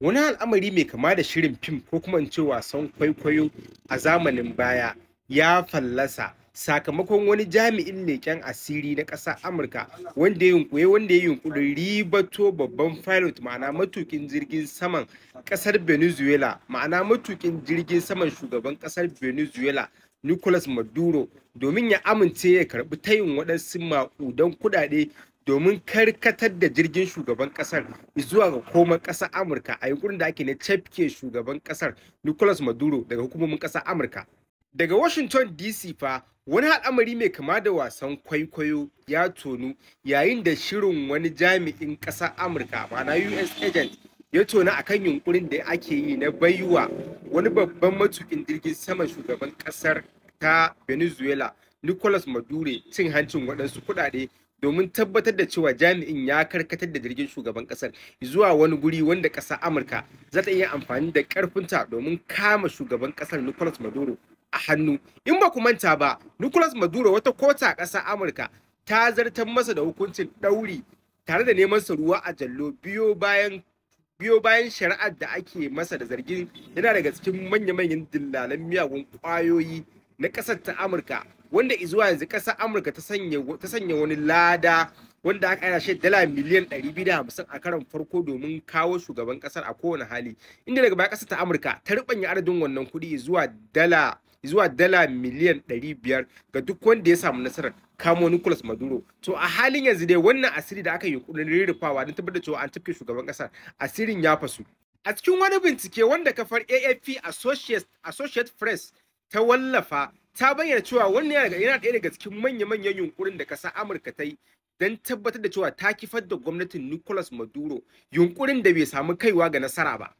Wani al'amari mai kama da shirin fim ko kuma in ce wasan kwaikwayo a zamanin baya ya fallasa sakamakon wani jami'in leƙen asiri na ƙasar Amurka wanda ya yunƙuri ribato babban pilot ma'ana matuƙin jirgin saman ƙasar Venezuela ma'ana matuƙin jirgin saman shugaban ƙasar Venezuela Nicolas Maduro domin ya amince ya karɓi tayin waɗansu maƙudan kuɗaɗe domin karkatar da jirgin shugaban kasar zuwa ga komar kasar Amurka a yunkurin da ake na cafke shugaban kasar Nicolas Maduro daga hukumomin kasar Amurka. Daga Washington DC fa wani al'amari mai kama da wasan kwaikwayo ya tonu yayin da shirin wani jami'in kasar Amurka ma'ana US agent ya tona akan yunkurin da ake yi na baiwa wani babban matukin jirgin saman shugaban kasar ta Venezuela Nicolas Maduro cin hancin waɗansu kuɗaɗe domin tabbatar da cewa jami'in ya karkatar da jirgin shugaban kasar zuwa wani guri wanda ƙasar Amurka za ta iya amfani da ƙarfinta domin kama shugaban kasar Nicolas Maduro a hannu. In ba ku manta ba, Nicolas Maduro wata kota a ƙasar Amurka ta zartar masa da hukuncin ɗauri tare da neman sa ruwa a jallo biyo bayan shari'ar da ake masa da zargin yana daga cikin manya-manyan dillalan miyagun ƙwayoyi na ƙasar ta Amurka, wanda zuwa yanzu ƙasar Amurka ta sanya wani lada wanda aka yana shi dala miliyan 250 a karon farko domin kawo shugaban ƙasar a kowane hali, inda daga baya ƙasar ta Amurka ta rubanya adadin wannan kuɗi zuwa dala miliyan 500 ga duk wanda ya samu nasarar kamo Nicolas Maduro. To a halin yanzu dai wannan asiri da aka yi yunkurin rurrufawa don tabbatar cewa an tafke shugaban ƙasar, asirin ya fasu. A cikin wani bincike wanda kafar AFP Associate Press ta wallafa, ta bayyana cewa wannan yana ɗaya daga cikin manya-manyan yunkurin da ƙasar Amurka ta yi don tabbatar da cewa ta kifar da gwamnatin Nicolas Maduro, yunkurin da bai samu kaiwa ga nasara ba.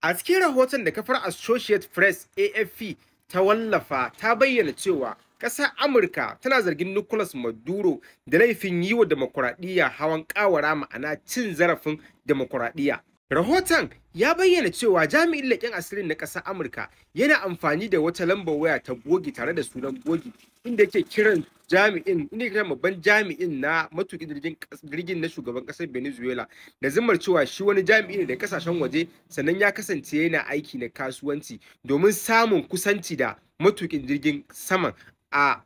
A cikin rahoton da kafar Associate Press AFP ta wallafa, ta bayyana cewa ƙasar Amurka tana zargin Nicolas Maduro da laifin yi wa demokuraɗiyya hawan ƙawara ma'ana cin zarafin demokuraɗiyya. Rahoton ya bayyana cewa jami'in leƙen asirin na ƙasar Amurka yana amfani da wata lambar waya ta bogi tare da sunan bogi, inda yake kiran babban jami'in na matuƙin jirgin na shugaban ƙasar Venezuela da zimmar cewa shi wani jami'i ne da ƙasashen waje, sannan ya kasance yana aiki na kasuwanci domin samun kusanci da matuƙin jirgin saman ta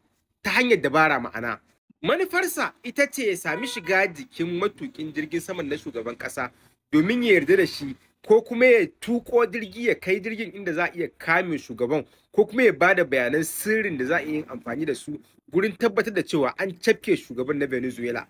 hanyar dabara ma'ana. Manufarsa ita ce ya sami shiga jikin matuƙin jirgin saman na shugaban ƙasa domin ya yarda da shi, ko kuma ya tuko jirgi ya kai jirgin inda za a iya kame shugaban, ko kuma ya bada bayanan sirrin da za a iya yin amfani da su gurin tabbatar da cewa an cafke shugaban na Venezuela.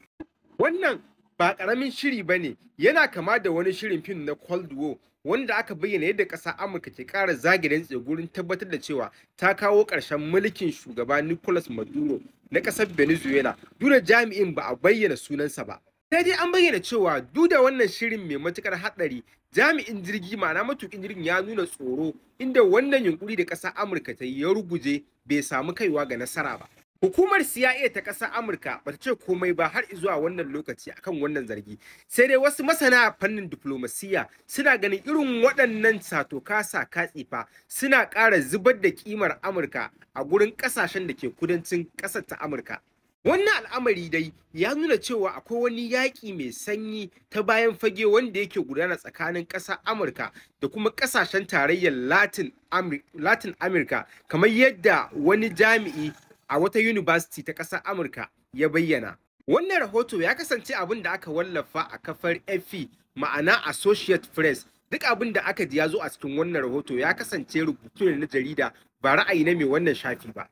Wannan ba ƙaramin shiri ba ne, yana kama da wani shirin fim na Cold War wanda aka bayyana yadda ƙasar Amurka ke ƙara zage dantse gurin tabbatar da cewa ta kawo ƙarshen mulkin shugaba Nicolas Maduro na ƙasar Venezuela, duk da jami'in ba a bayyana sunansa ba. Sai dai an bayyana cewa duk da wannan shirin mai matukar haɗari, jami'in jirgi ma'ana matuƙin jirgin ya nuna tsoro, inda wannan yunkuri da ƙasar Amurka ta yi ya ruguje bai samu kaiwa ga nasara ba. Hukumar CIA ta ƙasar Amurka ba ta ce komai ba har zuwa wannan lokaci akan wannan zargi. Sai dai wasu masana a fannin diflomasiyya suna ganin irin waɗannan sato-kasa katsifa suna ƙara zubar da ƙimar Amurka a gurin ƙasashen da ke kudancin ƙasar ta Amurka. Wannan al'amari dai ya nuna cewa akwai wani yaƙi mai sanyi ta bayan fage wanda yake gudana tsakanin ƙasar Amurka da kuma ƙasashen tarayyar Latin America, kamar yadda wani jami'i a wata university ta ƙasar Amurka ya bayyana. Wannan rahoto ya kasance abin da aka wallafa a kafar AFP ma'ana Associate Press. Duk abin da aka ji ya zo a cikin wannan rahoto ya kasance rubutu ne na jarida, ba ra'ayi na mai wannan shafi ba.